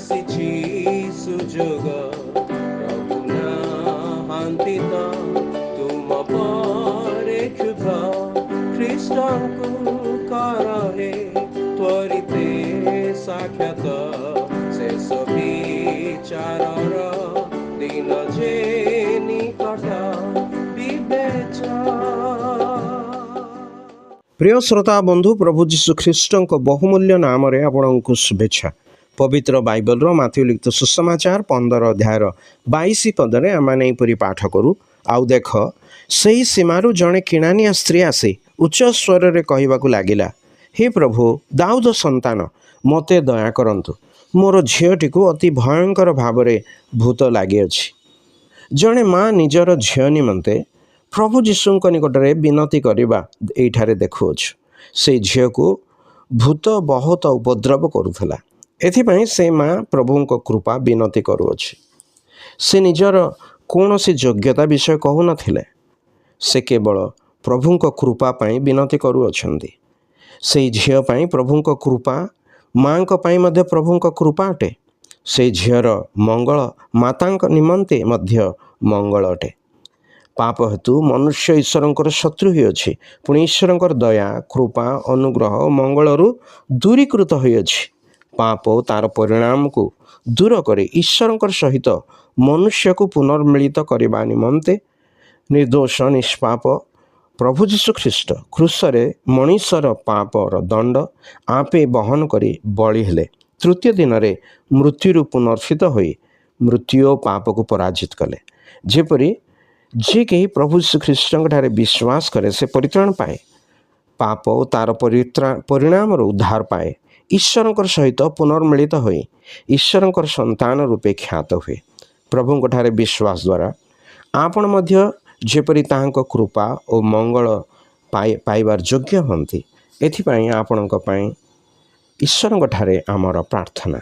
ଆସିଛି ସୁଯୋଗ ପ୍ରଭୁ ନାହାନ୍ତି ତ ତୁମ ପରେ କ୍ଷୁଧ ଖ୍ରୀଷ୍ଟଙ୍କୁ କରହେ ତ୍ୱରିତେ ସାକ୍ଷାତ ଶେଷ ବିଚାରର ଦିନ ଯେ ନିକଟ প্রিয় শ্ରୋତା ବନ୍ଧୁ ପ୍ରଭୁ ଯୀଶୁ ଖ୍ରୀଷ୍ଟଙ୍କ ବହୁମୂଲ୍ୟ ନାମରେ ଆପଣଙ୍କୁ ଶୁଭେଚ୍ଛା। ପବିତ୍ର ବାଇବଲର ମାଥିଉ ଲିଖିତ ସୁସମାଚାର 15 ଅଧ୍ୟାୟର 22 ପଦରେ ଆମମାନେ ଏହିପରି ପାଠ କରୁ। ଆଉ ଦେଖ, ସେହି ସୀମାରୁ ଜଣେ କିଣାନିଆ ସ୍ତ୍ରୀ ଆସି ଉଚ୍ଚ ସ୍ୱରରେ କହିବାକୁ ଲାଗିଲା, ହେ ପ୍ରଭୁ, ଦାଉଦ ସନ୍ତାନ, ମୋତେ ଦୟା କରନ୍ତୁ, ମୋର ଝିଅଟିକୁ ଅତି ଭୟଙ୍କର ଭାବରେ ଭୂତ ଲାଗିଅଛି। ଜଣେ ମା ନିଜର ଝିଅ ନିମନ୍ତେ ପ୍ରଭୁ ଯୀଶୁଙ୍କ ନିକଟରେ ବିନତି କରିବା ଏଇଠାରେ ଦେଖୁଅଛୁ। ସେଇ ଝିଅକୁ ଭୂତ ବହୁତ ଉପଦ୍ରବ କରୁଥିଲା। ଏଥିପାଇଁ ସେ ମା ପ୍ରଭୁଙ୍କ କୃପା ବିନତି କରୁଅଛି। ସେ ନିଜର କୌଣସି ଯୋଗ୍ୟତା ବିଷୟ କହୁନଥିଲେ, ସେ କେବଳ ପ୍ରଭୁଙ୍କ କୃପା ପାଇଁ ବିନତି କରୁଅଛନ୍ତି। ସେଇ ଝିଅ ପାଇଁ ପ୍ରଭୁଙ୍କ କୃପା ମାଙ୍କ ପାଇଁ ମଧ୍ୟ ପ୍ରଭୁଙ୍କ କୃପା ଅଟେ। ସେଇ ଝିଅର ମଙ୍ଗଳ ମାତାଙ୍କ ନିମନ୍ତେ ମଧ୍ୟ ମଙ୍ଗଳ ଅଟେ। ପାପ ହେତୁ ମନୁଷ୍ୟ ଈଶ୍ୱରଙ୍କର ଶତ୍ରୁ ହୋଇଅଛି, ପୁଣି ଈଶ୍ୱରଙ୍କର ଦୟା, କୃପା, ଅନୁଗ୍ରହ ଓ ମଙ୍ଗଳରୁ ଦୂରୀକୃତ ହୋଇଅଛି। ପାପ ଓ ତା'ର ପରିଣାମକୁ ଦୂର କରି ଈଶ୍ୱରଙ୍କର ସହିତ ମନୁଷ୍ୟକୁ ପୁନର୍ମିଳିତ କରିବା ନିମନ୍ତେ ନିର୍ଦ୍ଦୋଷ ନିଷ୍ପାପ ପ୍ରଭୁ ଯୀଶୁ ଖ୍ରୀଷ୍ଟ କ୍ରୁଶରେ ମଣିଷର ପାପର ଦଣ୍ଡ ଆପେ ବହନ କରି ବଳି ହେଲେ। ତୃତୀୟ ଦିନରେ ମୃତ୍ୟୁରୁ ପୁନର୍ଥିତ ହୋଇ ମୃତ୍ୟୁ ଓ ପାପକୁ ପରାଜିତ କଲେ। ଯେପରି ଯିଏ କେହି ପ୍ରଭୁ ଯୀଶୁ ଖ୍ରୀଷ୍ଟଙ୍କଠାରେ ବିଶ୍ୱାସ କରେ ସେ ପରିତ୍ରାଣ ପାଏ, ପାପ ଓ ତା'ର ପରିଣାମରୁ ଉଦ୍ଧାର ପାଏ, ଈଶ୍ୱରଙ୍କର ସହିତ ପୁନର୍ମିଳିତ ହୋଇ ଈଶ୍ୱରଙ୍କର ସନ୍ତାନ ରୂପେ ଖ୍ୟାତ ହୁଏ। ପ୍ରଭୁଙ୍କଠାରେ ବିଶ୍ୱାସ ଦ୍ୱାରା ଆପଣ ମଧ୍ୟ ଯେପରି ତାହାଙ୍କ କୃପା ଓ ମଙ୍ଗଳ ପାଇବାର ଯୋଗ୍ୟ ହୁଅନ୍ତି, ଏଥିପାଇଁ ଆପଣଙ୍କ ପାଇଁ ଈଶ୍ୱରଙ୍କଠାରେ ଆମର ପ୍ରାର୍ଥନା।